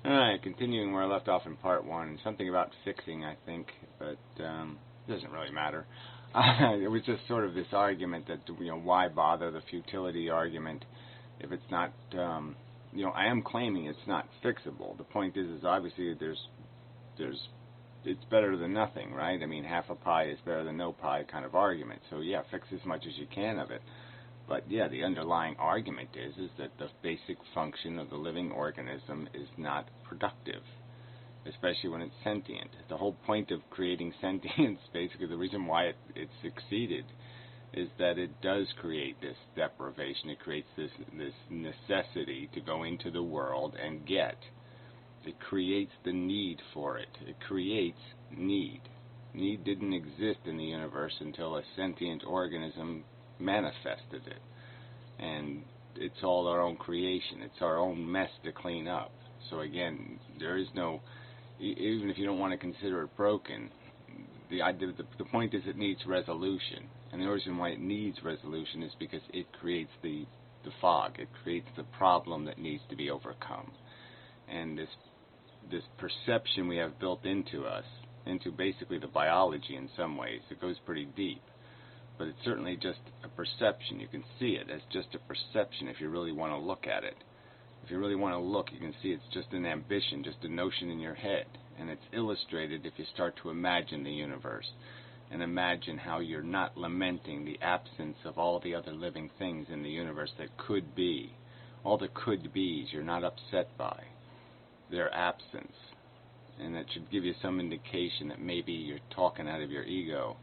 Alright, continuing where I left off in part one. Something about fixing, I think, but it doesn't really matter. It was just sort of this argument that, why bother, the futility argument if it's not, I am claiming it's not fixable. The point is obviously it's better than nothing, right? I mean, half a pie is better than no pie kind of argument. So yeah, fix as much as you can of it. But yeah, the underlying argument is that the basic function of the living organism is not productive, especially when it's sentient. The whole point of creating sentience, basically the reason why it succeeded, is that it does create this deprivation. It creates this necessity to go into the world and get. It creates the need for it. It creates need. Need didn't exist in the universe until a sentient organism manifested it. And it's all our own creation. It's our own mess to clean up. So again, there is no, even if you don't want to consider it broken, the point is it needs resolution. And the reason why it needs resolution is because it creates the fog. It creates the problem that needs to be overcome. And this perception we have built into us, into basically the biology in some ways, it goes pretty deep. But it's certainly just a perception. You can see it as just a perception if you really want to look at it. If you really want to look, you can see it's just an ambition, just a notion in your head. And it's illustrated if you start to imagine the universe and imagine how you're not lamenting the absence of all the other living things in the universe that could be. All the could-bes you're not upset by. Their absence. And that should give you some indication that maybe you're talking out of your ego.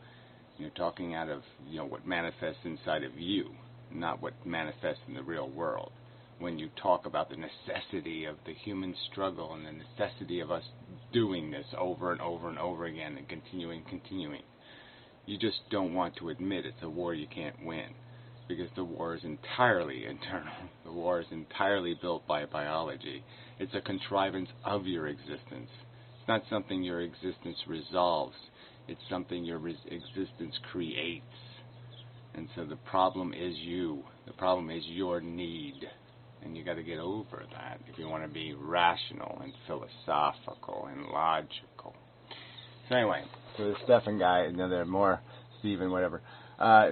You're talking out of, what manifests inside of you, not what manifests in the real world. When you talk about the necessity of the human struggle and the necessity of us doing this over and over and over again and continuing, you just don't want to admit it's a war you can't win, because the war is entirely internal. The war is entirely built by biology. It's a contrivance of your existence. It's not something your existence resolves. It's something your existence creates. And so the problem is you. The problem is your need. And you got to get over that if you want to be rational and philosophical and logical. So anyway, so the Stephan guy, they're more Stephen, whatever,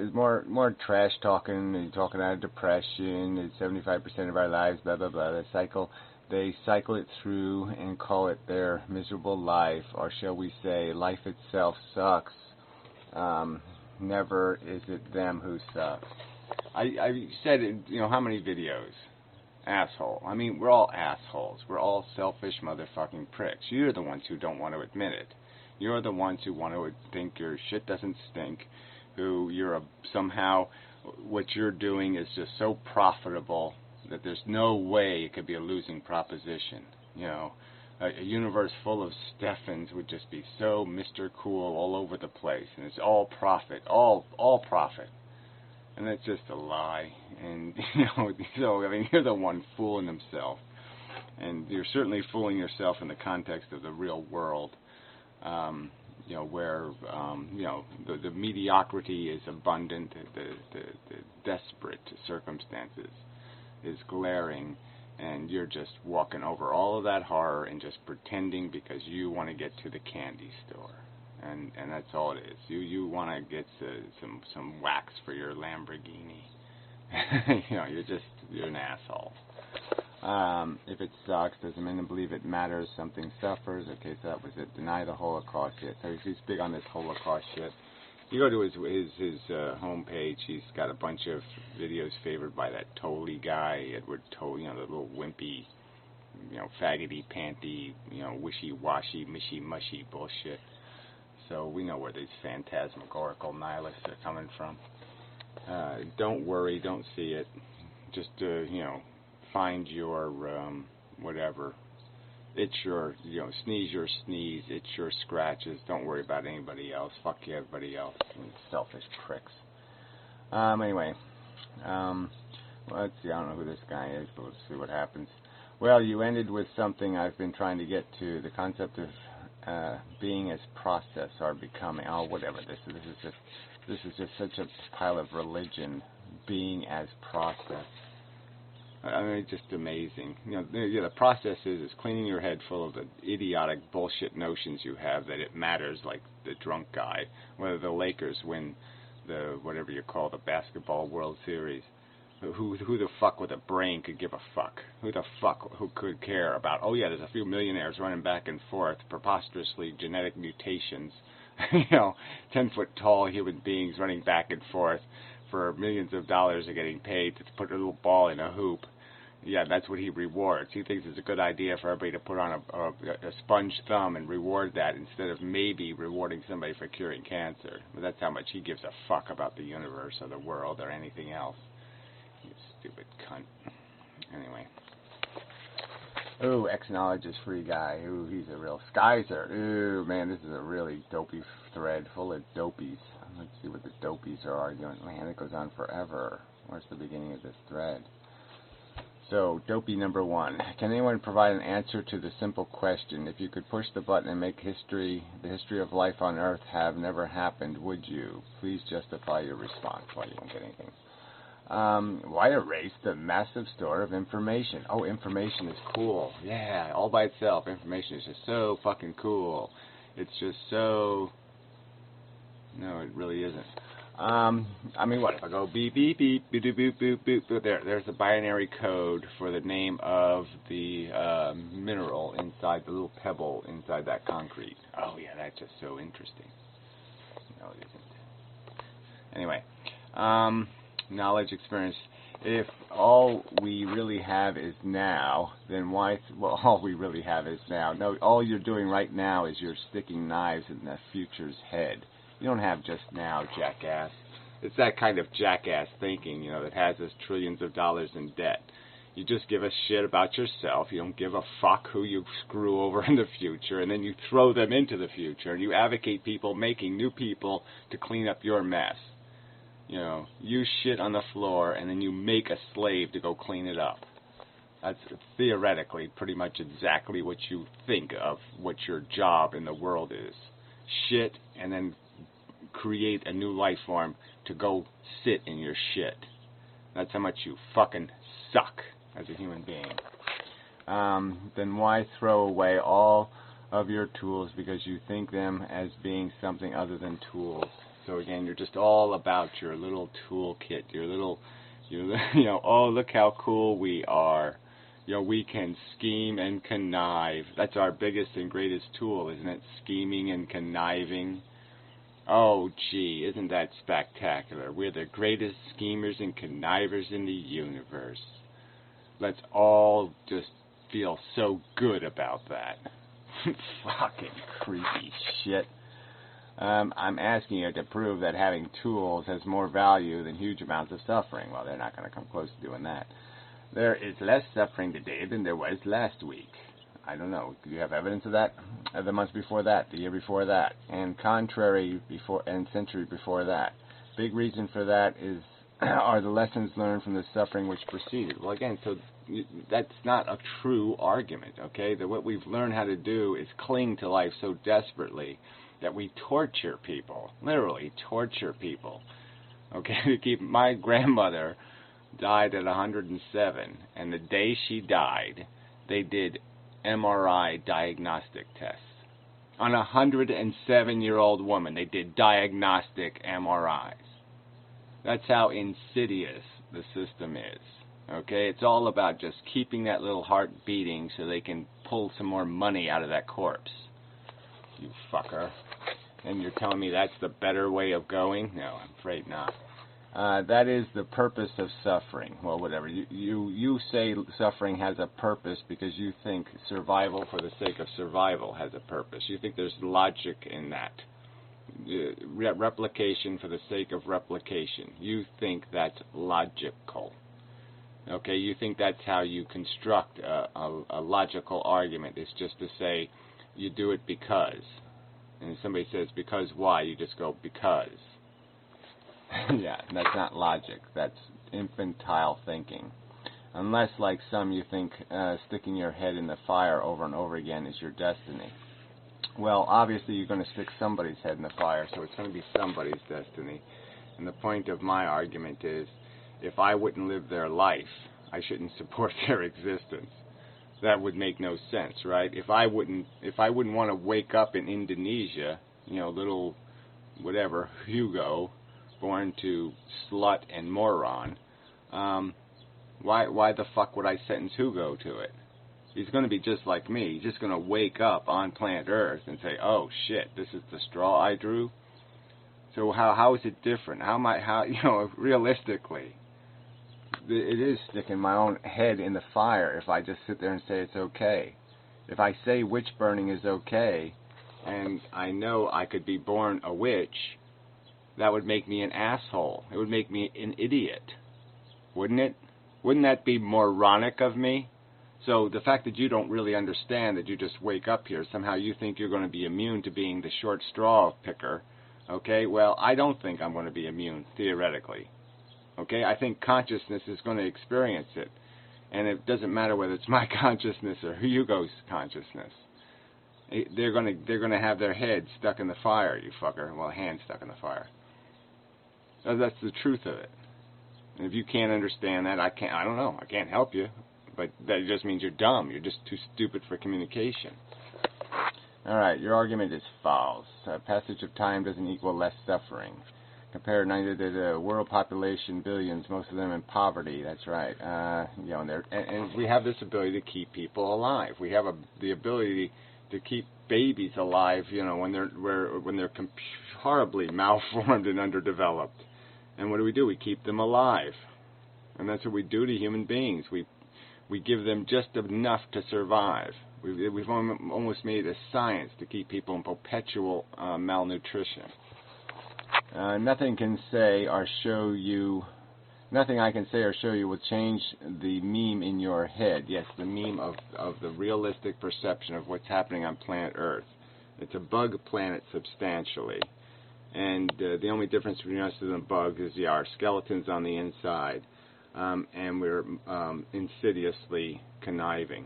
is more trash talking. He's talking out of depression. It's 75% of our lives, blah blah blah. They cycle it through and call it their miserable life, or shall we say, life itself sucks. Never is it them who suck. I said it, how many videos? Asshole. I mean, we're all assholes. We're all selfish motherfucking pricks. You're the ones who don't want to admit it. You're the ones who want to think your shit doesn't stink, who somehow what you're doing is just so profitable that there's no way it could be a losing proposition. A universe full of Stephans would just be so Mr. Cool all over the place, and it's all profit, all profit. And that's just a lie. And, so, you're the one fooling himself. And you're certainly fooling yourself in the context of the real world, where, the mediocrity is abundant, the desperate circumstances is glaring, and you're just walking over all of that horror and just pretending because you want to get to the candy store. And that's all it is. You want to get some wax for your Lamborghini. You're an asshole. If it sucks, doesn't mean to believe it matters. Something suffers. Okay, so that was it. Deny the Holocaust shit. So he's big on this Holocaust shit. You go to his homepage. He's got a bunch of videos favored by that Tolley guy, Edward Tolley. The little wimpy, faggoty, panty, wishy-washy, mishy-mushy bullshit. So we know where these phantasmagorical nihilists are coming from. Don't worry, don't see it. Just, find your, whatever. It's your, sneeze your sneeze. It's your scratches. Don't worry about anybody else. Fuck you, everybody else. You selfish pricks. Anyway. Let's see. I don't know who this guy is, but let's see what happens. Well, you ended with something I've been trying to get to. The concept of being as process or becoming. Oh, whatever. This is just such a pile of religion. Being as process. I mean, it's just amazing. The process is cleaning your head full of the idiotic bullshit notions you have that it matters, like the drunk guy, whether the Lakers win the, whatever you call the basketball World Series. Who the fuck with a brain could give a fuck? Who the fuck who could care about, oh yeah, there's a few millionaires running back and forth, preposterously genetic mutations, 10-foot tall human beings running back and forth for millions of dollars are getting paid to put a little ball in a hoop. Yeah, that's what he rewards. He thinks it's a good idea for everybody to put on a sponge thumb and reward that instead of maybe rewarding somebody for curing cancer. But that's how much he gives a fuck about the universe or the world or anything else. You stupid cunt. Anyway. Ooh, X-Knowledge is free guy. Ooh, he's a real Skyzer. Ooh, man, this is a really dopey thread full of dopies. Let's see what the dopies are arguing. Man, it goes on forever. Where's the beginning of this thread? So, dopey number 1. Can anyone provide an answer to the simple question? If you could push the button and make the history of life on Earth have never happened, would you? Please justify your response. Well, you won't get anything. Why erase the massive store of information? Oh, information is cool. Yeah, all by itself. Information is just so fucking cool. It's just so... No, it really isn't. I mean, what if I go beep, beep, beep, boop, boop, boop, boop, boop. There's the binary code for the name of the mineral inside the little pebble inside that concrete. Oh, yeah, that's just so interesting. No, it isn't. Anyway, knowledge, experience. If all we really have is now, then why... Well, all we really have is now. No, all you're doing right now is you're sticking knives in the future's head. You don't have just now, jackass. It's that kind of jackass thinking, that has us trillions of dollars in debt. You just give a shit about yourself. You don't give a fuck who you screw over in the future, and then you throw them into the future, and you advocate people making new people to clean up your mess. You shit on the floor, and then you make a slave to go clean it up. That's theoretically pretty much exactly what you think of what your job in the world is. Shit, and then create a new life form to go sit in your shit. That's how much you fucking suck as a human being. Then why throw away all of your tools because you think them as being something other than tools? So again, you're just all about your little toolkit, oh, look how cool we are. We can scheme and connive. That's our biggest and greatest tool, isn't it? Scheming and conniving. Oh, gee, isn't that spectacular? We're the greatest schemers and connivers in the universe. Let's all just feel so good about that. Fucking creepy shit. I'm asking you to prove that having tools has more value than huge amounts of suffering. Well, they're not going to come close to doing that. There is less suffering today than there was last week. I don't know. Do you have evidence of that? The month before that, the year before that, and century before that. Big reason for that are the lessons learned from the suffering which preceded. Well, again, so that's not a true argument, okay? That what we've learned how to do is cling to life so desperately that we torture people, literally torture people. Okay, my grandmother died at 107, and the day she died, they did MRI diagnostic tests. On a 107-year-old woman, they did diagnostic MRIs. That's how insidious the system is. Okay, it's all about just keeping that little heart beating so they can pull some more money out of that corpse. You fucker. And you're telling me that's the better way of going? No, I'm afraid not. That is the purpose of suffering. Well, whatever. You say suffering has a purpose because you think survival for the sake of survival has a purpose. You think there's logic in that. Replication for the sake of replication. You think that's logical. Okay, you think that's how you construct a logical argument. It's just to say you do it because. And if somebody says, because why? You just go, because. Yeah, that's not logic. That's infantile thinking. Unless, like some, you think sticking your head in the fire over and over again is your destiny. Well, obviously you're going to stick somebody's head in the fire, so it's going to be somebody's destiny. And the point of my argument is, if I wouldn't live their life, I shouldn't support their existence. That would make no sense, right? If I wouldn't want to wake up in Indonesia, little whatever Hugo, born to slut and moron, why the fuck would I sentence Hugo to it? He's going to be just like me. He's just going to wake up on planet Earth and say, "Oh shit, this is the straw I drew." So how is it different? Realistically, it is sticking my own head in the fire if I just sit there and say it's okay. If I say witch burning is okay, and I know I could be born a witch, that would make me an asshole. It would make me an idiot, wouldn't it? Wouldn't that be moronic of me? So the fact that you don't really understand that you just wake up here, somehow you think you're going to be immune to being the short straw picker, okay? Well, I don't think I'm going to be immune, theoretically. Okay? I think consciousness is going to experience it. And it doesn't matter whether it's my consciousness or Hugo's consciousness. They're going to have their head stuck in the fire, you fucker. Well, hand stuck in the fire. That's the truth of it. And if you can't understand that, I don't know. I can't help you. But that just means you're dumb. You're just too stupid for communication. All right, your argument is false. Passage of time doesn't equal less suffering. Compare neither to the world population, billions, most of them in poverty. That's right. And we have this ability to keep people alive. We have the ability to keep babies alive. When they're horribly malformed and underdeveloped. And what do? We keep them alive. And that's what we do to human beings. We give them just enough to survive. We've almost made it a science to keep people in perpetual malnutrition. Nothing I can say or show you will change the meme in your head. Yes, the meme of the realistic perception of what's happening on planet Earth. It's a bug planet substantially. And the only difference between us and the bugs is, our skeleton's on the inside. And we're insidiously conniving.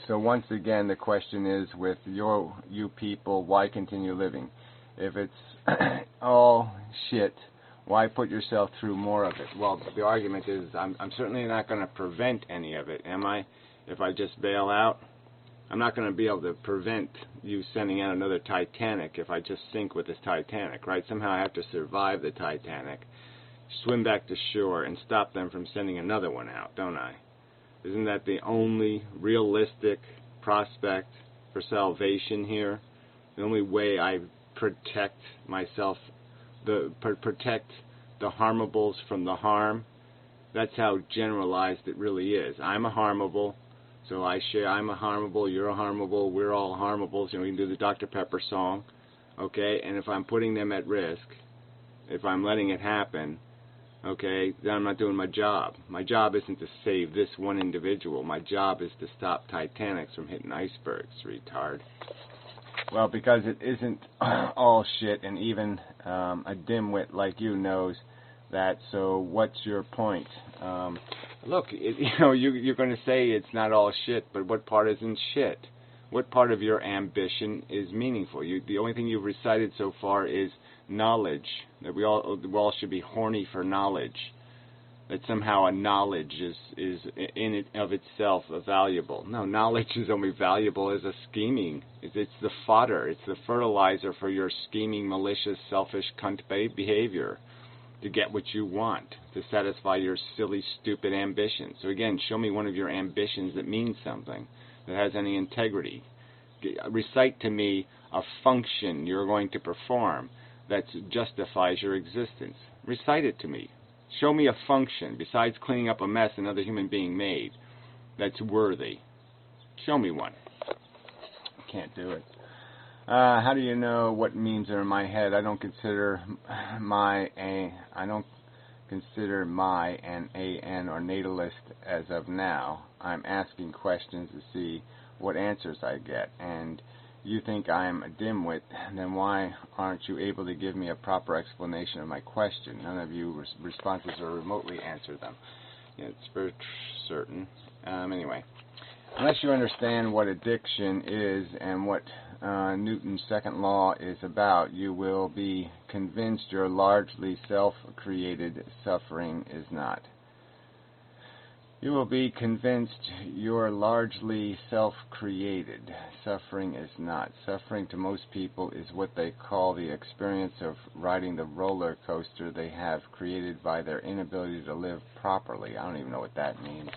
So once again, the question is, with you people, why continue living? If it's all shit, why put yourself through more of it? Well, the argument is, I'm certainly not going to prevent any of it, am I? If I just bail out, I'm not going to be able to prevent you sending out another Titanic if I just sink with this Titanic, right? Somehow I have to survive the Titanic, swim back to shore, and stop them from sending another one out, don't I? Isn't that the only realistic prospect for salvation here? The only way I protect myself, protect the harmables from the harm? That's how generalized it really is. I'm a harmable, so I'm a harmable, you're a harmable, we're all harmables. We can do the Dr. Pepper song, okay? And if I'm putting them at risk, if I'm letting it happen, okay, then I'm not doing my job. My job isn't to save this one individual. My job is to stop Titanics from hitting icebergs, retard. Well, because it isn't all shit, and even a dimwit like you knows that, so what's your point? Look, you're going to say it's not all shit, but what part isn't shit? What part of your ambition is meaningful? The only thing you've recited so far is knowledge, that we all should be horny for knowledge, that somehow a knowledge is in it of itself valuable. No, knowledge is only valuable as a scheming. It's the fodder, it's the fertilizer for your scheming, malicious, selfish cunt behavior to get what you want, to satisfy your silly, stupid ambitions. So again, show me one of your ambitions that means something, that has any integrity. Recite to me a function you're going to perform that justifies your existence. Recite it to me. Show me a function, besides cleaning up a mess another human being made, that's worthy. Show me one. Can't do it. How do you know what memes are in my head? I don't consider my an AN or natalist as of now. I'm asking questions to see what answers I get, and you think I'm a dimwit, then why aren't you able to give me a proper explanation of my question? None of you responses or remotely answer them. Yeah, it's for certain. Anyway, unless you understand what addiction is and what Newton's second law is about, you will be convinced your largely self-created suffering is not. You will be convinced you're largely self-created. Suffering is not. Suffering to most people is what they call the experience of riding the roller coaster they have created by their inability to live properly. I don't even know what that means.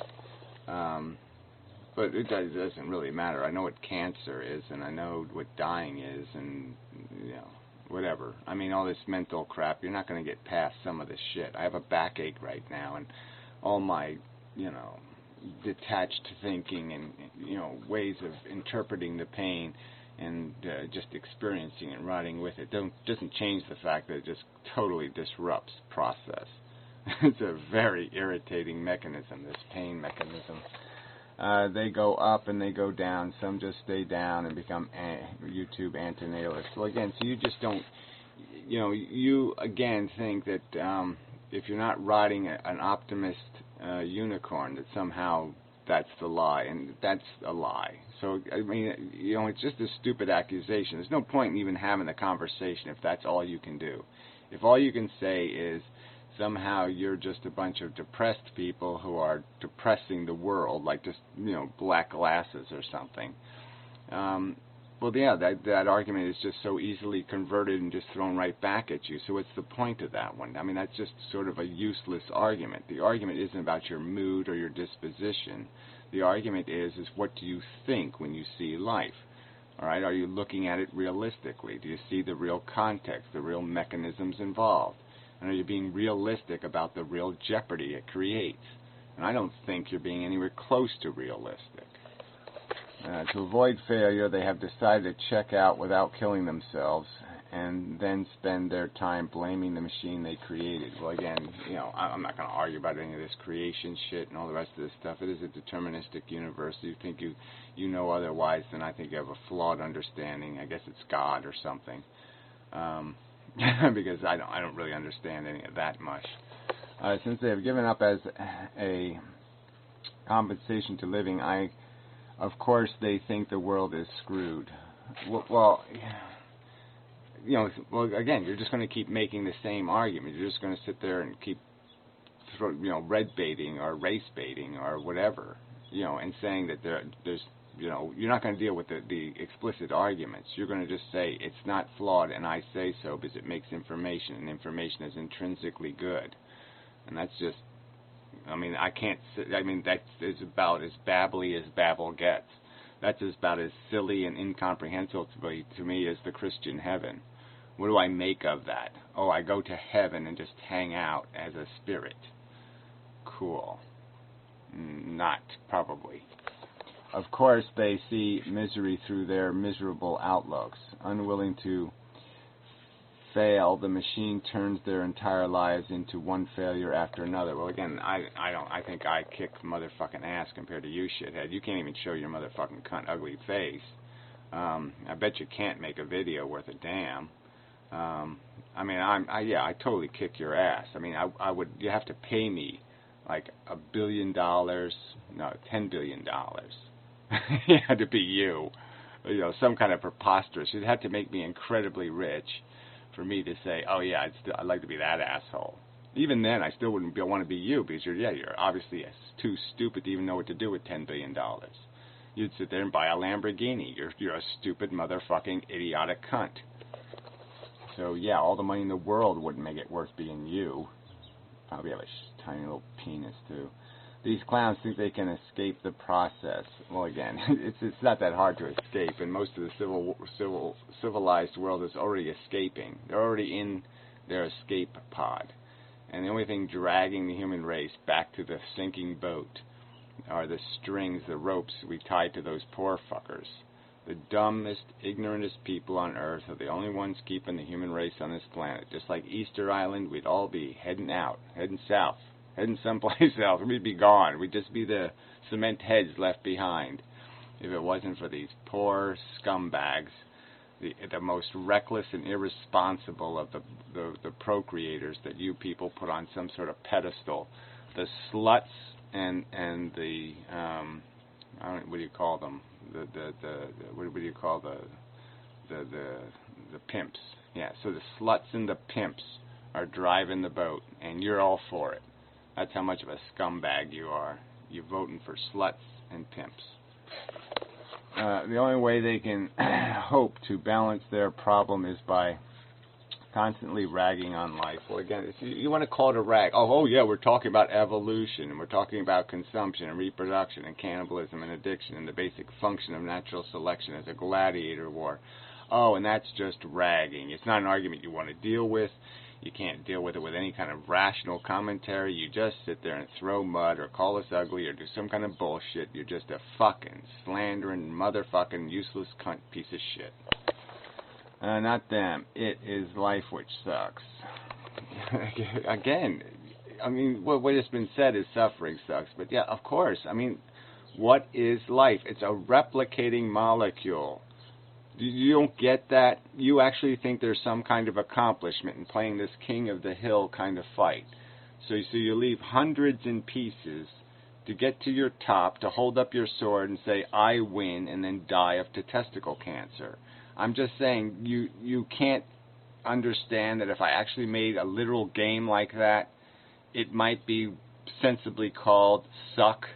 But it doesn't really matter. I know what cancer is, and I know what dying is, and, whatever. I mean, all this mental crap, you're not going to get past some of this shit. I have a backache right now, and all my detached thinking and, ways of interpreting the pain and just experiencing and riding with it doesn't change the fact that it just totally disrupts process. It's a very irritating mechanism, this pain mechanism. They go up and they go down. Some just stay down and become YouTube antinatalists. Well, again, so you just don't, you again think that if you're not riding an optimist unicorn, that somehow that's the lie, and that's a lie. So, I mean, it's just a stupid accusation. There's no point in even having the conversation if that's all you can do. If all you can say is somehow you're just a bunch of depressed people who are depressing the world, like just, black glasses or something. Well, yeah, that argument is just so easily converted and just thrown right back at you. So what's the point of that one? I mean, that's just sort of a useless argument. The argument isn't about your mood or your disposition. The argument is what do you think when you see life? All right, are you looking at it realistically? Do you see the real context, the real mechanisms involved? And are you being realistic about the real jeopardy it creates? And I don't think you're being anywhere close to realistic. To avoid failure, they have decided to check out without killing themselves and then spend their time blaming the machine they created. Well, again, I'm not going to argue about any of this creation shit and all the rest of this stuff. It is a deterministic universe. You think you know otherwise, then I think you have a flawed understanding. I guess it's God or something. Because I don't really understand any of that much. Since they have given up as a compensation to living, of course they think the world is screwed. Well, again, you're just going to keep making the same argument. You're just going to sit there and keep, red baiting or race baiting or whatever, and saying that there's, you're not going to deal with the explicit arguments. You're going to just say it's not flawed, and I say so because it makes information, and information is intrinsically good. And that's just, I can't, that's about as babbly as babble gets. That's about as silly and incomprehensible to me as the Christian heaven. What do I make of that? Oh, I go to heaven and just hang out as a spirit. Cool. Not, probably. Of course, they see misery through their miserable outlooks. Unwilling to fail, the machine turns their entire lives into one failure after another. Well, again, I think I kick motherfucking ass compared to you, shithead. You can't even show your motherfucking cunt ugly face. I bet you can't make a video worth a damn. I totally kick your ass. You have to pay me like $1 billion, no, $10 billion. To be you. Some kind of preposterous. You'd have to make me incredibly rich for me to say, oh yeah, I'd like to be that asshole. Even then, I still wouldn't want to be you because you're obviously too stupid to even know what to do with $10 billion. You'd sit there and buy a Lamborghini. You're a stupid motherfucking idiotic cunt. So yeah, all the money in the world wouldn't make it worth being you. Probably have a tiny little penis too. These clowns think they can escape the process. Well, again, it's not that hard to escape, and most of the civilized world is already escaping. They're already in their escape pod. And the only thing dragging the human race back to the sinking boat are the strings, the ropes we tied to those poor fuckers. The dumbest, ignorantest people on Earth are the only ones keeping the human race on this planet. Just like Easter Island, we'd all be heading out, heading south. Heading someplace else. We'd be gone. We'd just be the cement heads left behind if it wasn't for these poor scumbags, the most reckless and irresponsible of the procreators that you people put on some sort of pedestal. The sluts and the what do you call them? What do you call the pimps? Yeah. So the sluts and the pimps are driving the boat, and you're all for it. That's how much of a scumbag you are. you're voting for sluts and pimps. The only way they can hope to balance their problem is by constantly ragging on life. Well, again, you want to call it a rag. Oh, yeah, we're talking about evolution, and we're talking about consumption and reproduction and cannibalism and addiction and the basic function of natural selection as a gladiator war. Oh, and that's just ragging. It's not an argument you want to deal with. You can't deal with it with any kind of rational commentary. You just sit there and throw mud or call us ugly or do some kind of bullshit. You're just a fucking slandering, motherfucking, useless cunt piece of shit. Not them. It is life which sucks. Again, I mean, what has been said is suffering sucks. But yeah, of course. I mean, what is life? It's a replicating molecule. You don't get that? You actually think there's some kind of accomplishment in playing this king of the hill kind of fight. So you leave hundreds in pieces to get to your top, to hold up your sword and say, I win, and then die of testicle cancer. I'm just saying, you can't understand that if I actually made a literal game like that, it might be sensibly called suck.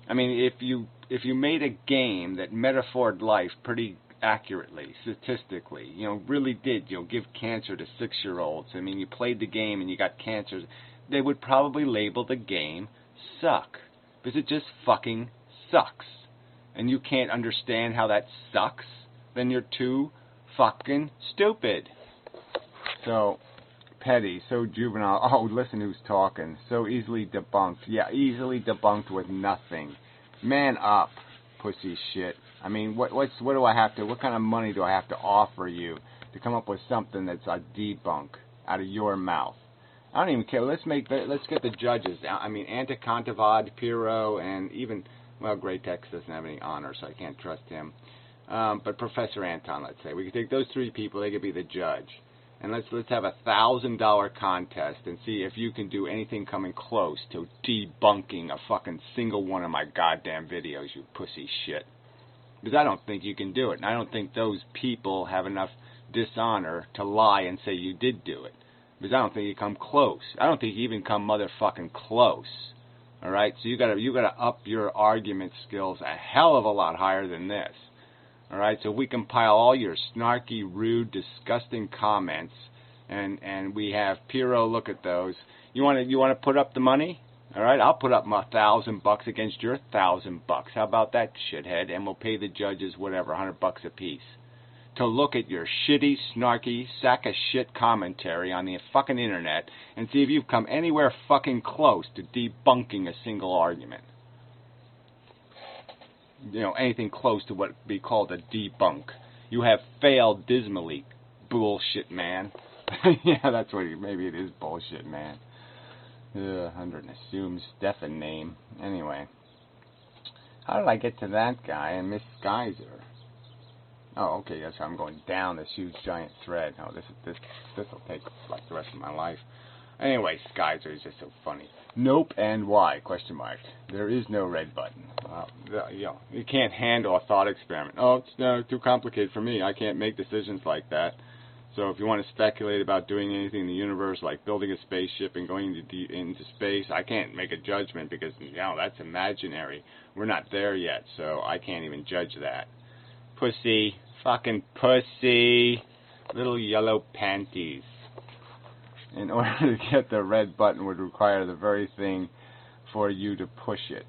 I mean, if you made a game that metaphored life pretty accurately, statistically, really did, give cancer to 6-year-olds. I mean, you played the game and you got cancer. They would probably label the game suck, because it just fucking sucks. And you can't understand how that sucks, then you're too fucking stupid. So petty, so juvenile. Oh, listen who's talking. So easily debunked. Yeah, easily debunked with nothing. Man up, pussy shit. I mean, what do I have to, what kind of money do I have to offer you to come up with something that's a debunk out of your mouth? I don't even care. Let's get the judges. I mean, Anticontavad, Pirro, and even, well, Greatex doesn't have any honor, so I can't trust him. But Professor Anton, let's say. We could take those 3 people, they could be the judge. And let's have a $1,000 contest and see if you can do anything coming close to debunking a fucking single one of my goddamn videos, you pussy shit. Because I don't think you can do it. And I don't think those people have enough dishonor to lie and say you did do it. Because I don't think you come close. I don't think you even come motherfucking close. Alright? So you gotta up your argument skills a hell of a lot higher than this. Alright? So we compile all your snarky, rude, disgusting comments and we have Pirro look at those. You wanna put up the money? Alright, I'll put up my $1,000 against your $1,000. How about that, shithead? And we'll pay the judges whatever, $100 a piece, to look at your shitty, snarky, sack of shit commentary on the fucking internet and see if you've come anywhere fucking close to debunking a single argument. Anything close to what would be called a debunk. You have failed dismally, bullshit man. Yeah, that's what maybe it is, bullshit man. Under an assumed Stefan name. Anyway, how did I get to that guy and Miss Geyser? Oh, okay, that's how I'm going down this huge giant thread. Oh, this will take like the rest of my life. Anyway, Geyser is just so funny. Nope, and why? Question mark. There is no red button. You can't handle a thought experiment. Oh, it's too complicated for me. I can't make decisions like that. So if you want to speculate about doing anything in the universe, like building a spaceship and going into space, I can't make a judgment because, that's imaginary. We're not there yet, so I can't even judge that. Pussy. Fucking pussy. Little yellow panties. In order to get the red button would require the very thing for you to push it.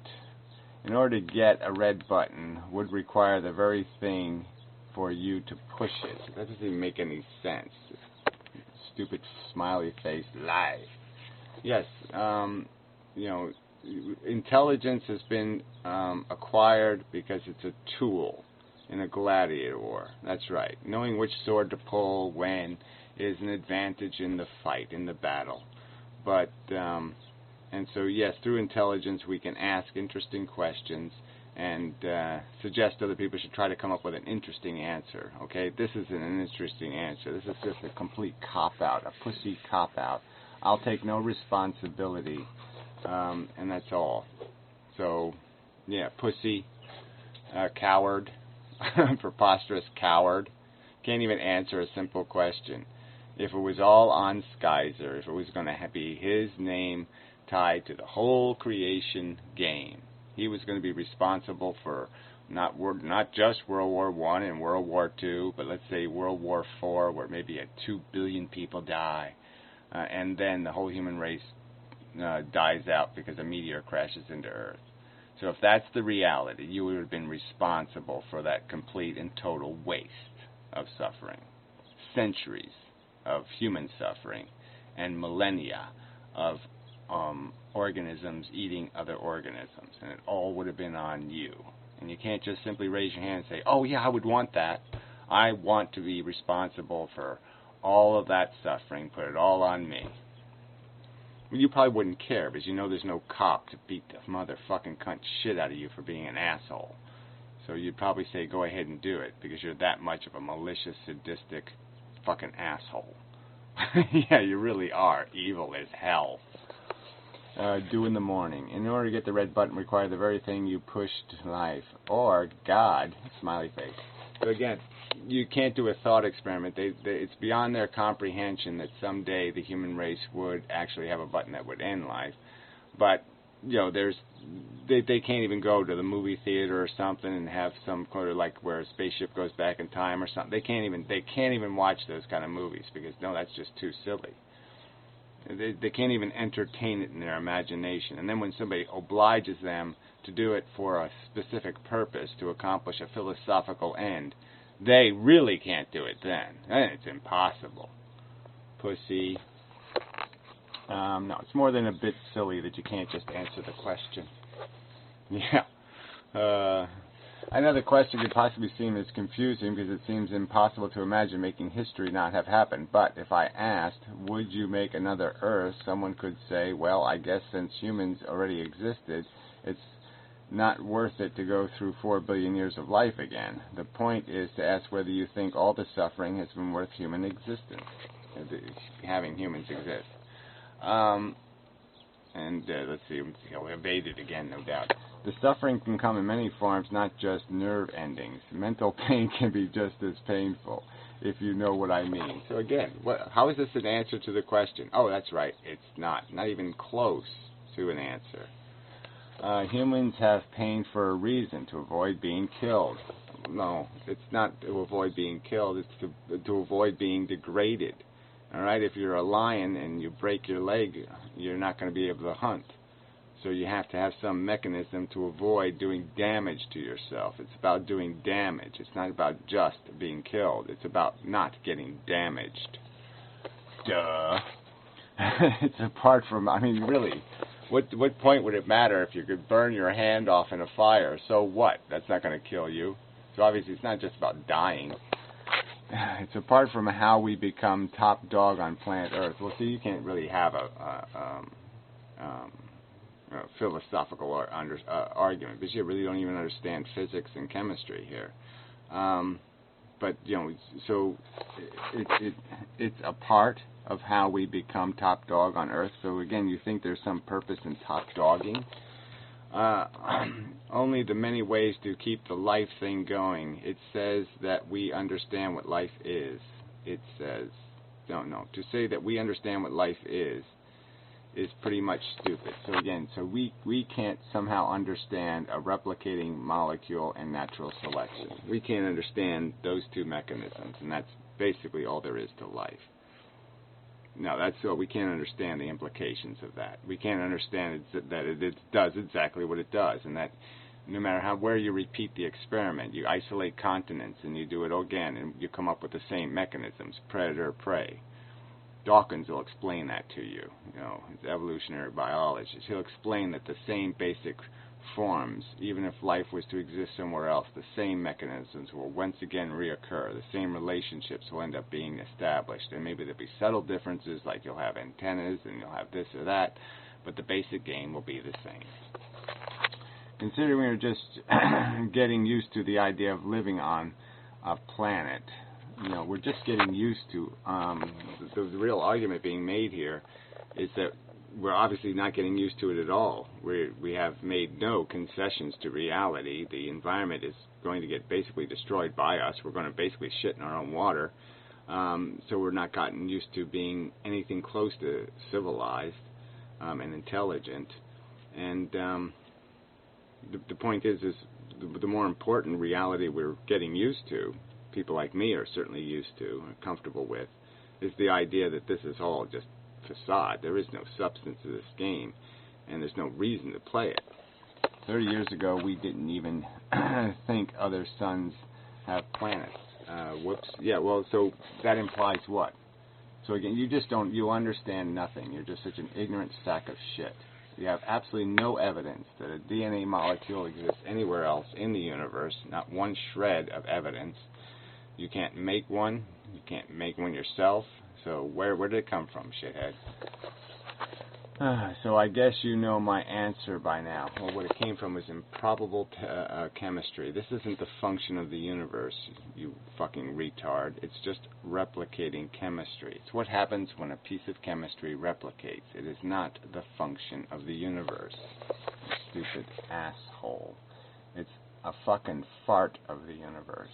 In order to get a red button would require the very thing for you to push it. That doesn't even make any sense. Stupid smiley face lie. Yes, intelligence has been acquired because it's a tool in a gladiator war. That's right. Knowing which sword to pull when is an advantage in the fight, in the battle. But, and so yes, through intelligence we can ask interesting questions and suggest other people should try to come up with an interesting answer. Okay, this isn't an interesting answer. This is just a complete cop-out, a pussy cop-out. I'll take no responsibility, and that's all. So, yeah, pussy, coward, preposterous coward, can't even answer a simple question. If it was all on Geyser, if it was going to be his name tied to the whole creation game. He was going to be responsible for not just World War I and World War II, but let's say World War IV, where maybe 2 billion people die, and then the whole human race dies out because a meteor crashes into Earth. So if that's the reality, you would have been responsible for that complete and total waste of suffering. Centuries of human suffering and millennia of organisms eating other organisms, and it all would have been on you. And you can't just simply raise your hand and say, oh yeah, I would want that. I want to be responsible for all of that suffering, put it all on me. Well, you probably wouldn't care because you know there's no cop to beat the motherfucking cunt shit out of you for being an asshole. So you'd probably say go ahead and do it because you're that much of a malicious, sadistic fucking asshole. Yeah, you really are. Evil as hell. Do in the morning. In order to get the red button, require the very thing you pushed to life. Or God, smiley face. So again, you can't do a thought experiment. It's beyond their comprehension that someday the human race would actually have a button that would end life. But you know, they can't even go to the movie theater or something and have some kind of like where a spaceship goes back in time or something. They can't even watch those kind of movies because no, that's just too silly. They can't even entertain it in their imagination. And then when somebody obliges them to do it for a specific purpose to accomplish a philosophical end, they really can't do it then. Then it's impossible. Pussy. No, it's more than a bit silly that you can't just answer the question. Yeah. Another question could possibly seem as confusing because it seems impossible to imagine making history not have happened. But if I asked, would you make another Earth, someone could say, well, I guess since humans already existed, it's not worth it to go through 4 billion years of life again. The point is to ask whether you think all the suffering has been worth human existence, having humans exist. Let's see, he'll evade it again, no doubt. The suffering can come in many forms, not just nerve endings. Mental pain can be just as painful, if you know what I mean. So again, how is this an answer to the question? Oh, that's right, it's not even close to an answer. Humans have pain for a reason, to avoid being killed. No, it's not to avoid being killed, it's to avoid being degraded. All right, if you're a lion and you break your leg, you're not going to be able to hunt. So you have to have some mechanism to avoid doing damage to yourself. It's about doing damage. It's not about just being killed. It's about not getting damaged. Duh. It's apart from, I mean, really, what point would it matter if you could burn your hand off in a fire? So what? That's not going to kill you. So obviously it's not just about dying. It's apart from how we become top dog on planet Earth. Well, see, you can't really have a philosophical argument because you really don't even understand physics and chemistry here. But you know, so it's a part of how we become top dog on Earth. So again, you think there's some purpose in top dogging? Only the many ways to keep the life thing going. It says that we understand what life is. It says, no. To say that we understand what life is pretty much stupid. So again, we can't somehow understand a replicating molecule and natural selection. We can't understand those two mechanisms, and that's basically all there is to life. No, that's so we can't understand the implications of that. We can't understand that it does exactly what it does, and that no matter where you repeat the experiment, you isolate continents and you do it again, and you come up with the same mechanisms, predator, prey. Dawkins will explain that to you. You know, he's an evolutionary biologist. He'll explain that the same basic forms, even if life was to exist somewhere else, the same mechanisms will once again reoccur. The same relationships will end up being established. And maybe there'll be subtle differences, like you'll have antennas and you'll have this or that, but the basic game will be the same. Considering we're just getting used to the idea of living on a planet, you know, we're just getting used to, the real argument being made here is that we're obviously not getting used to it at all. We have made no concessions to reality. The environment is going to get basically destroyed by us. We're going to basically shit in our own water. So we're not gotten used to being anything close to civilized. and intelligent. And the point is the more important reality we're getting used to, people like me are certainly used to and comfortable with, is the idea that this is all just facade. There is no substance to this game, and there's no reason to play it. 30 years ago, we didn't even think other suns have planets. Whoops. Yeah, well, so that implies what? So again, you understand nothing. You're just such an ignorant sack of shit. You have absolutely no evidence that a DNA molecule exists anywhere else in the universe, not one shred of evidence. You can't make one. You can't make one yourself. So where did it come from, shithead? So I guess you know my answer by now. Well, what it came from was improbable chemistry. This isn't the function of the universe, you fucking retard. It's just replicating chemistry. It's what happens when a piece of chemistry replicates. It is not the function of the universe. You stupid asshole. It's a fucking fart of the universe.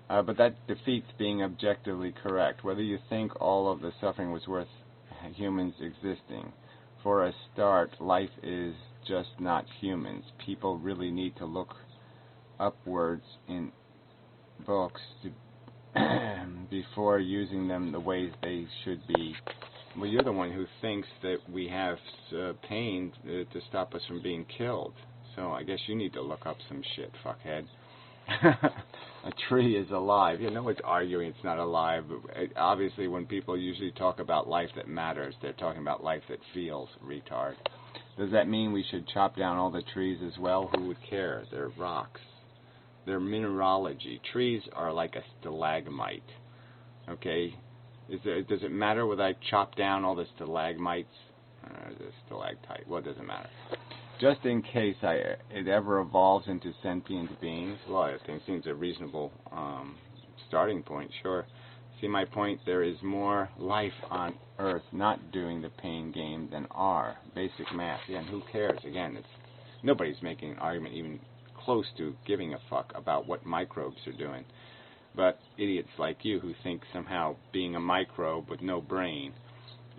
But that defeats being objectively correct. Whether you think all of the suffering was worth humans existing. For a start, life is just not humans. People really need to look upwards in books before using them the ways they should be. Well, you're the one who thinks that we have pain to stop us from being killed. So I guess you need to look up some shit, fuckhead. A tree is alive. You know it's arguing it's not alive. Obviously, when people usually talk about life that matters, they're talking about life that feels, retard. Does that mean we should chop down all the trees as well? Who would care? They're rocks. They're mineralogy. Trees are like a stalagmite. Okay? Does it matter whether I chop down all the stalagmites? The stalactite. Well, it doesn't matter. Just in case it ever evolves into sentient beings, well, I think seems a reasonable starting point, sure. See my point? There is more life on Earth not doing the pain game than are. Basic math. Yeah, and who cares? Again, nobody's making an argument even close to giving a fuck about what microbes are doing. But idiots like you who think somehow being a microbe with no brain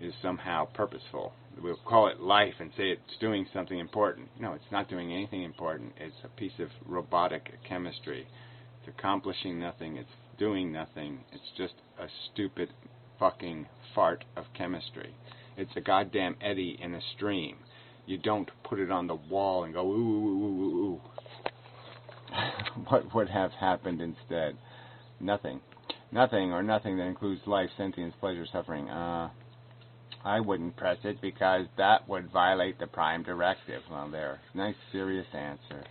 is somehow purposeful. We'll call it life and say it's doing something important. No, it's not doing anything important. It's a piece of robotic chemistry. It's accomplishing nothing. It's doing nothing. It's just a stupid fucking fart of chemistry. It's a goddamn eddy in a stream. You don't put it on the wall and go, ooh, ooh, ooh, ooh, ooh. What would have happened instead? Nothing. Nothing, or nothing that includes life, sentience, pleasure, suffering. I wouldn't press it because that would violate the Prime Directive. Well, there. Nice, serious answer.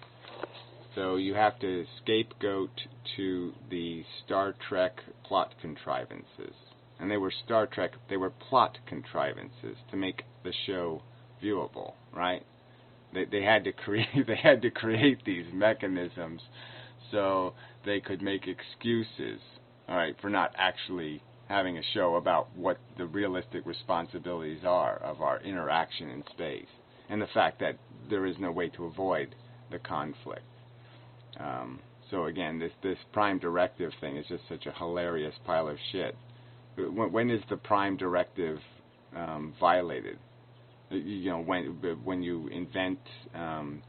So you have to scapegoat to the Star Trek plot contrivances. And they were Star Trek, they were plot contrivances to make the show viewable, right? They had to create these mechanisms so they could make excuses, all right, for not actually having a show about what the realistic responsibilities are of our interaction in space, and the fact that there is no way to avoid the conflict. So again, this Prime Directive thing is just such a hilarious pile of shit. When is the Prime Directive violated? You know, when you invent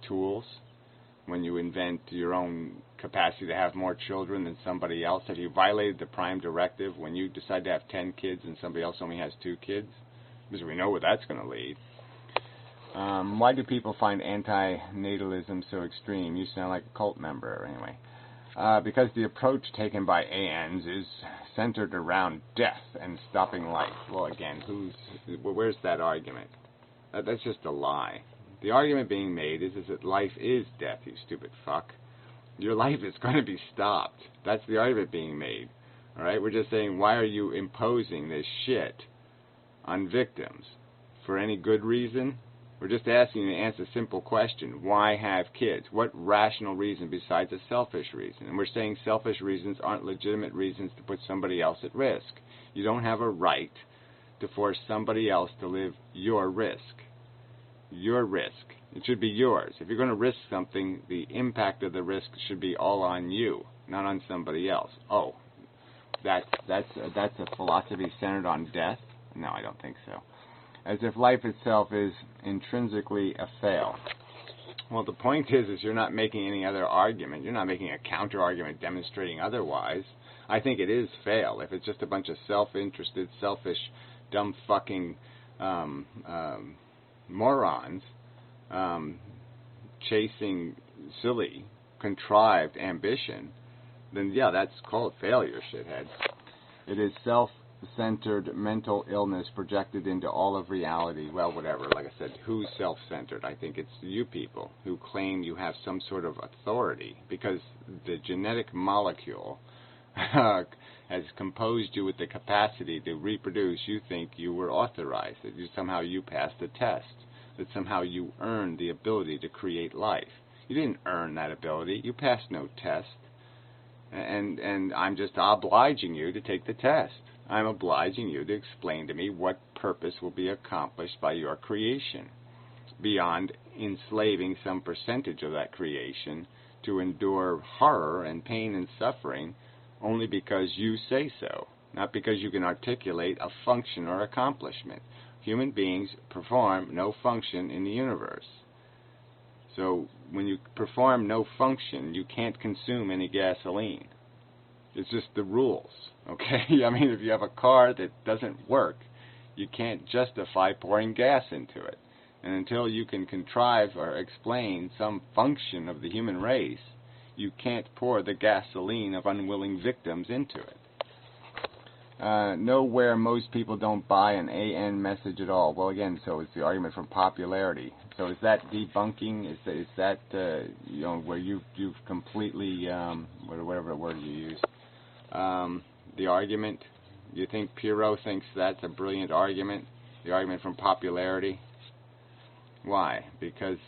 tools, when you invent your own capacity to have more children than somebody else? Have you violated the Prime Directive when you decide to have 10 kids and somebody else only has 2 kids? Because we know where that's going to lead. Why do people find anti-natalism so extreme? You sound like a cult member, anyway. Because the approach taken by ANs is centered around death and stopping life. Well, again, where's that argument? That's just a lie. The argument being made is that life is death, you stupid fuck. Your life is going to be stopped. That's the argument being made. All right? We're just saying, why are you imposing this shit on victims? For any good reason? We're just asking you to answer a simple question. Why have kids? What rational reason besides a selfish reason? And we're saying selfish reasons aren't legitimate reasons to put somebody else at risk. You don't have a right to force somebody else to live your risk. Your risk. It should be yours. If you're going to risk something, the impact of the risk should be all on you, not on somebody else. Oh, that's a philosophy centered on death? No, I don't think so. as if life itself is intrinsically a fail. Well, the point is you're not making any other argument. You're not making a counter-argument demonstrating otherwise. I think it is fail. If it's just a bunch of self-interested, selfish, dumb fucking morons chasing silly, contrived ambition, then yeah, that's called failure, shithead. It is self-centered mental illness projected into all of reality. Well, whatever. Like I said, who's self-centered? I think it's you people who claim you have some sort of authority because the genetic molecule has composed you with the capacity to reproduce. You think you were authorized, that somehow you passed the test, that somehow you earned the ability to create life. You didn't earn that ability. You passed no test. And I'm just obliging you to take the test. I'm obliging you to explain to me what purpose will be accomplished by your creation, beyond enslaving some percentage of that creation to endure horror and pain and suffering only because you say so, not because you can articulate a function or accomplishment. Human beings perform no function in the universe. So when you perform no function, you can't consume any gasoline. It's just the rules, okay? I mean, if you have a car that doesn't work, you can't justify pouring gas into it. And until you can contrive or explain some function of the human race, you can't pour the gasoline of unwilling victims into it. Nowhere most people don't buy an AN message at all. Well, again, so it's the argument from popularity. So is that debunking? Is that where you've completely whatever the word you use, the argument? You think Piro thinks that's a brilliant argument? The argument from popularity? Why? Because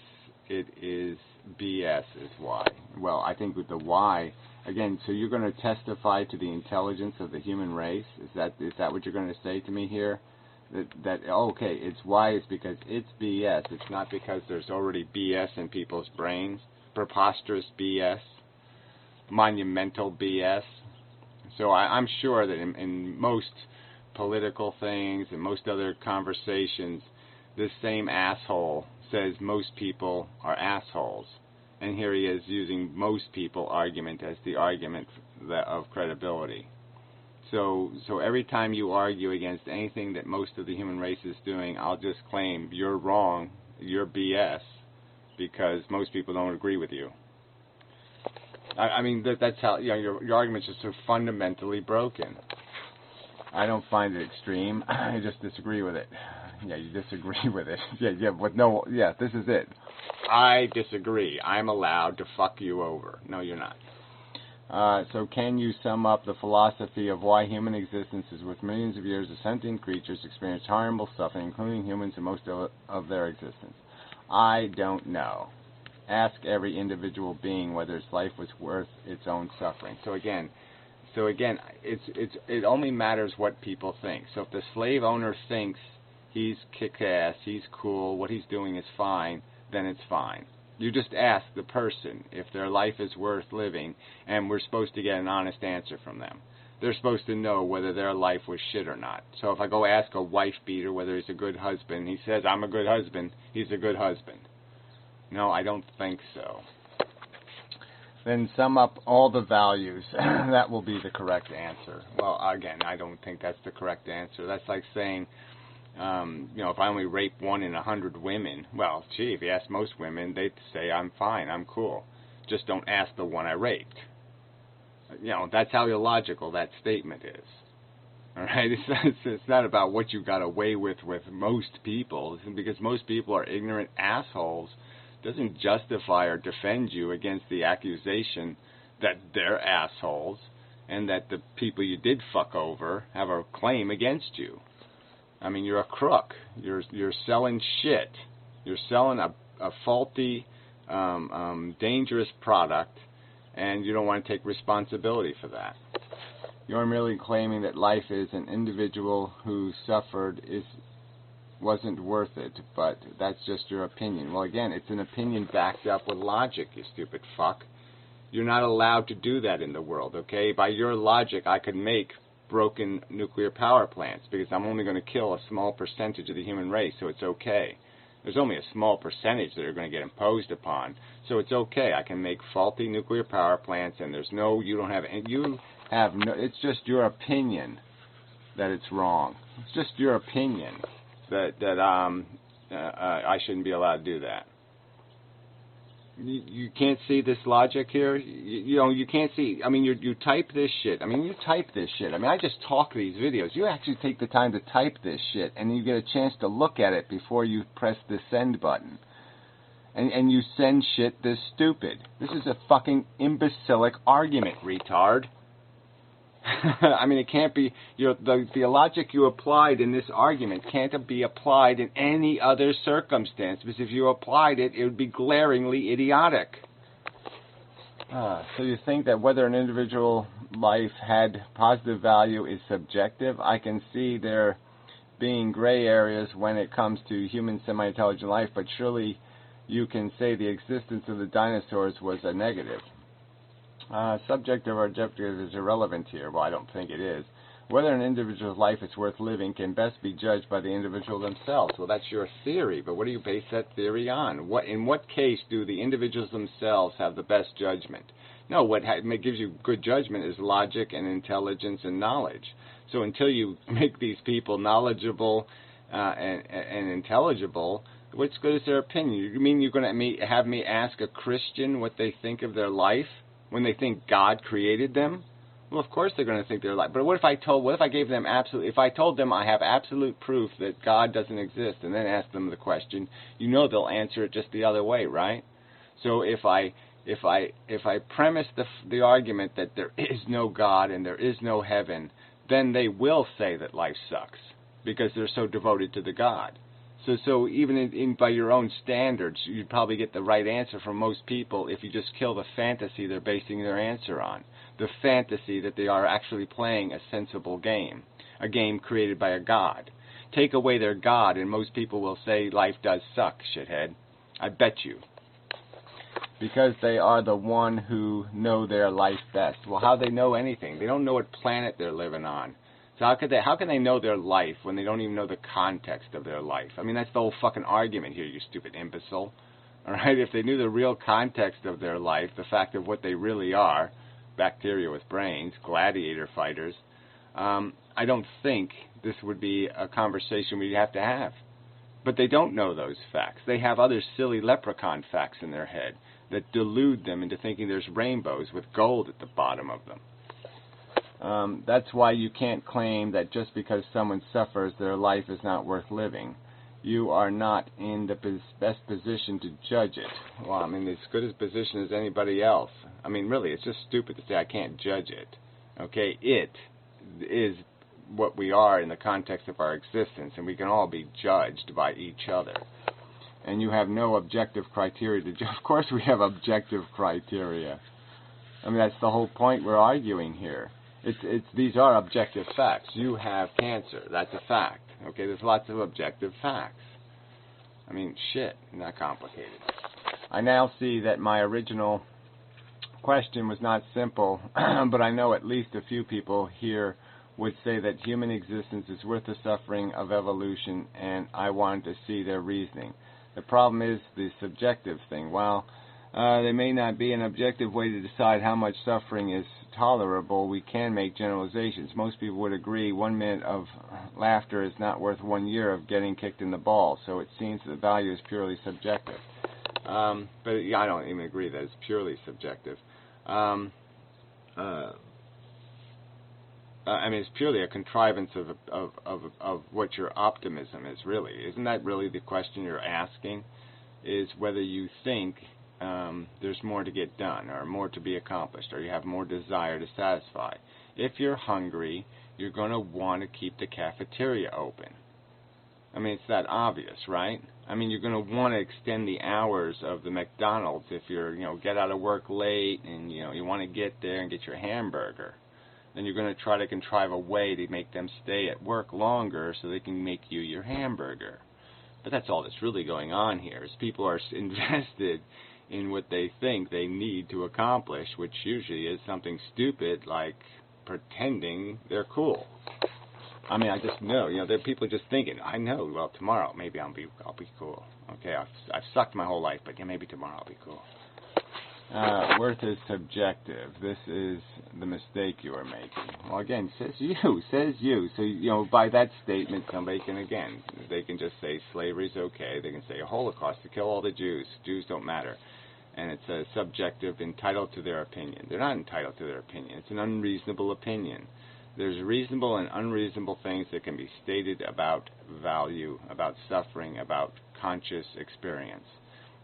it is BS is why. Well, I think with the why, again, so you're going to testify to the intelligence of the human race? Is that what you're going to say to me here? Okay, it's why it's because it's BS. It's not because there's already BS in people's brains. Preposterous BS. Monumental BS. So I'm sure that in most political things and most other conversations, this same asshole says most people are assholes. And here he is using most people argument as the argument of credibility. So every time you argue against anything that most of the human race is doing, I'll just claim you're wrong, you're BS, because most people don't agree with you. I mean, that's how your argument's just so fundamentally broken. I don't find it extreme. I just disagree with it. Yeah, you disagree with it. Yeah, this is it. I disagree. I'm allowed to fuck you over. No, you're not. So can you sum up the philosophy of why human existence is worth millions of years of sentient creatures experience harmful suffering, including humans in most of their existence? I don't know. Ask every individual being whether its life was worth its own suffering. So again, it only matters what people think. So if the slave owner thinks he's kick-ass, he's cool, what he's doing is fine, then it's fine. You just ask the person if their life is worth living, and we're supposed to get an honest answer from them. They're supposed to know whether their life was shit or not. So if I go ask a wife-beater whether he's a good husband, he says, I'm a good husband, he's a good husband. No, I don't think so. Then sum up all the values. That will be the correct answer. Well, again, I don't think that's the correct answer. That's like saying, if I only rape 1 in 100 women, well, gee, if you ask most women, they'd say, I'm fine, I'm cool. Just don't ask the one I raped. That's how illogical that statement is. All right? It's not about what you got away with most people, because most people are ignorant assholes. Doesn't justify or defend you against the accusation that they're assholes and that the people you did fuck over have a claim against you. I mean, you're a crook. You're selling shit. You're selling a faulty, dangerous product, and you don't want to take responsibility for that. You're merely claiming that life is an individual who suffered wasn't worth it, but that's just your opinion. Well, again, it's an opinion backed up with logic, you stupid fuck. You're not allowed to do that in the world, okay? By your logic, I could make broken nuclear power plants because I'm only going to kill a small percentage of the human race, so it's okay. There's only a small percentage that are going to get imposed upon, so it's okay. I can make faulty nuclear power plants, and it's just your opinion that it's wrong. It's just your opinion that I shouldn't be allowed to do that. You can't see this logic here. You can't see. I mean, you type this shit. I just talk these videos. You actually take the time to type this shit, and you get a chance to look at it before you press the send button. And you send shit this stupid. This is a fucking imbecilic argument, retard. I mean, it can't be. The logic you applied in this argument can't be applied in any other circumstance, because if you applied it, it would be glaringly idiotic. So you think that whether an individual life had positive value is subjective? I can see there being gray areas when it comes to human semi-intelligent life, but surely you can say the existence of the dinosaurs was a negative. Subjective or objective is irrelevant here. Well, I don't think it is. Whether an individual's life is worth living can best be judged by the individual themselves. Well, that's your theory, but what do you base that theory on? In what case do the individuals themselves have the best judgment? No, what gives you good judgment is logic and intelligence and knowledge. So until you make these people knowledgeable and intelligible, what's good is their opinion? You mean you're going to have me ask a Christian what they think of their life when they think God created them? Well, of course they're going to think they're alive. But what if I told them I have absolute proof that God doesn't exist, and then ask them the question, they'll answer it just the other way, right? So if I premise the argument that there is no God and there is no heaven, then they will say that life sucks because they're so devoted to the God. So even by your own standards, you'd probably get the right answer from most people if you just kill the fantasy they're basing their answer on. The fantasy that they are actually playing a sensible game, a game created by a God. Take away their God, and most people will say life does suck, shithead. I bet you. Because they are the one who know their life best. Well, how do they know anything? They don't know what planet they're living on. So how can they know their life when they don't even know the context of their life? I mean, that's the whole fucking argument here, you stupid imbecile. All right, if they knew the real context of their life, the fact of what they really are, bacteria with brains, gladiator fighters, I don't think this would be a conversation we'd have to have. But they don't know those facts. They have other silly leprechaun facts in their head that delude them into thinking there's rainbows with gold at the bottom of them. That's why you can't claim that just because someone suffers, their life is not worth living. You are not in the best position to judge it. Well, I mean, as good a position as anybody else. I mean, really, it's just stupid to say I can't judge it. Okay, it is what we are in the context of our existence, and we can all be judged by each other. And you have no objective criteria to judge. Of course we have objective criteria. I mean, that's the whole point we're arguing here. These are objective facts. You have cancer. That's a fact. Okay, there's lots of objective facts. I mean, shit, not complicated. I now see that my original question was not simple, but I know at least a few people here would say that human existence is worth the suffering of evolution, and I wanted to see their reasoning. The problem is the subjective thing. While there may not be an objective way to decide how much suffering is tolerable, we can make generalizations. Most people would agree 1 minute of laughter is not worth 1 year of getting kicked in the balls, so it seems the value is purely subjective. But yeah, I don't even agree that it's purely subjective. I mean, it's purely a contrivance of what your optimism is, really. Isn't that really the question you're asking? Is whether you think there's more to get done, or more to be accomplished, or you have more desire to satisfy. If you're hungry, you're going to want to keep the cafeteria open. I mean, it's that obvious, right? I mean, you're going to want to extend the hours of the McDonald's if you're, get out of work late and, you want to get there and get your hamburger. Then you're going to try to contrive a way to make them stay at work longer so they can make you your hamburger. But that's all that's really going on here, is people are invested in what they think they need to accomplish, which usually is something stupid like pretending they're cool. I mean, I just know, there are people just thinking, I know, well, tomorrow maybe I'll be cool. Okay, I've sucked my whole life, but yeah, maybe tomorrow I'll be cool. Worth is subjective. This is the mistake you are making. Well, again, says you. So, by that statement, somebody can, again, they can just say slavery's okay. They can say a Holocaust to kill all the Jews. Jews don't matter. And it's a subjective, entitled to their opinion. They're not entitled to their opinion. It's an unreasonable opinion. There's reasonable and unreasonable things that can be stated about value, about suffering, about conscious experience.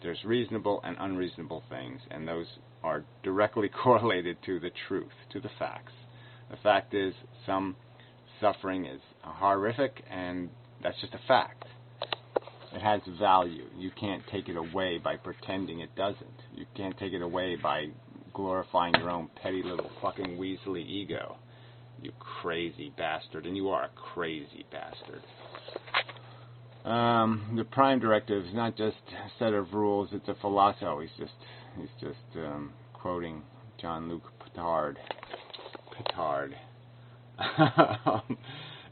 There's reasonable and unreasonable things, and those are directly correlated to the truth, to the facts. The fact is, some suffering is horrific, and that's just a fact. It has value. You can't take it away by pretending it doesn't. You can't take it away by glorifying your own petty little fucking weaselly ego. You crazy bastard, and you are a crazy bastard. The Prime Directive is not just a set of rules, it's a philosophy. Oh, he's just quoting Jean-Luc Picard.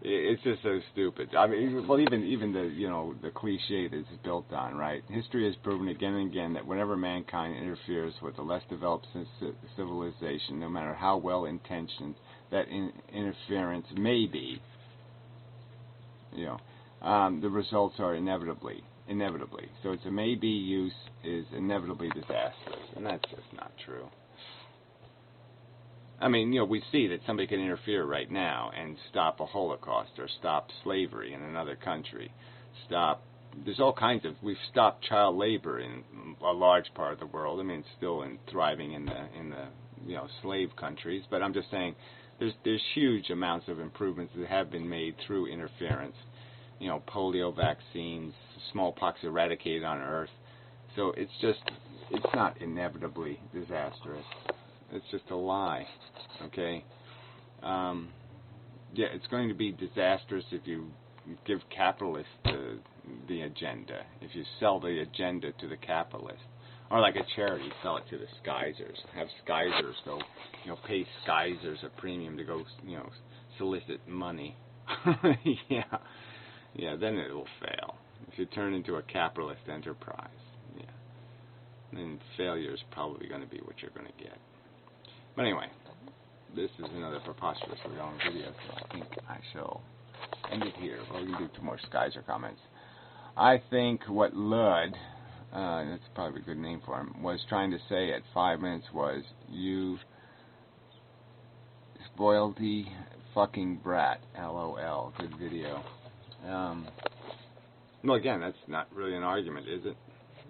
It's just so stupid. I mean, well, even the cliche that it's built on, right? History has proven again and again that whenever mankind interferes with a less developed civilization, no matter how well intentioned that interference may be, the results are inevitably. So it's a maybe use is inevitably disastrous, and that's just not true. I mean, we see that somebody can interfere right now and stop a Holocaust or stop slavery in another country. There's all kinds of, we've stopped child labor in a large part of the world. I mean, it's still thriving in the slave countries, but I'm just saying there's huge amounts of improvements that have been made through interference. Polio vaccines, smallpox eradicated on Earth. So it's not inevitably disastrous. It's just a lie, okay? It's going to be disastrous if you give capitalists the agenda, if you sell the agenda to the capitalists. Or like a charity, sell it to the Skeizers. Have Skeizers go, pay Skeizers a premium to go, solicit money. Yeah, then it will fail. If you turn into a capitalist enterprise, then failure is probably going to be what you're going to get. But anyway, this is another preposterously long video, so I think I shall end it here. Well, we can do 2 more Skeiser comments. I think what Lud, that's probably a good name for him, was trying to say at 5 minutes was, you spoiledy fucking brat, LOL. Good video. Well, again, that's not really an argument, is it?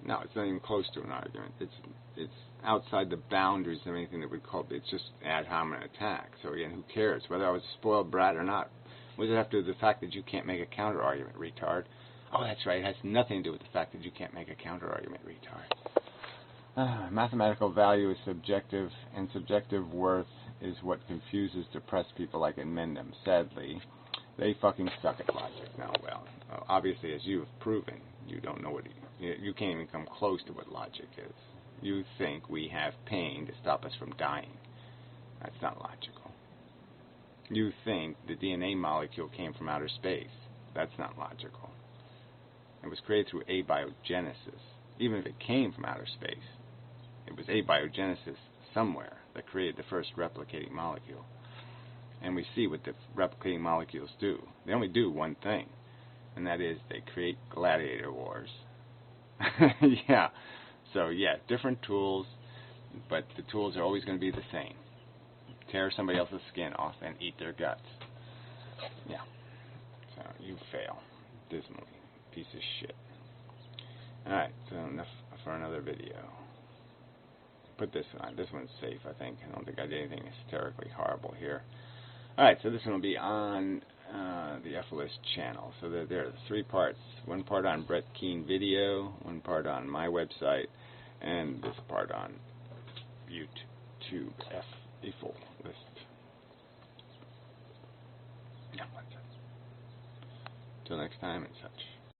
No, it's not even close to an argument. It's outside the boundaries of anything that we call it. It's just ad hominem attack. So again, who cares whether I was a spoiled brat or not? What does it have to do with the fact that you can't make a counter argument, retard? Oh, that's right. It has nothing to do with the fact that you can't make a counter argument, retard. Mathematical value is subjective, and subjective worth is what confuses depressed people like Mendham. Sadly, they fucking suck at logic. Now, well, obviously, as you have proven, you don't know you can't even come close to what logic is. You think we have pain to stop us from dying. That's not logical. You think the DNA molecule came from outer space. That's not logical. It was created through abiogenesis. Even if it came from outer space, it was abiogenesis somewhere that created the first replicating molecule. And we see what the replicating molecules do. They only do one thing, and that is they create gladiator wars. Yeah. So, different tools, but the tools are always going to be the same. Tear somebody else's skin off and eat their guts. Yeah. So, you fail dismally. Piece of shit. Alright, so enough for another video. Put this on. This one's safe, I think. I don't think I did anything hysterically horrible here. Alright, so this one will be on the FLS channel. So there are 3 parts. 1 part on Brett Keane video, 1 part on my website, and this part on YouTube a full list. Yeah, that's it. Till next time and such.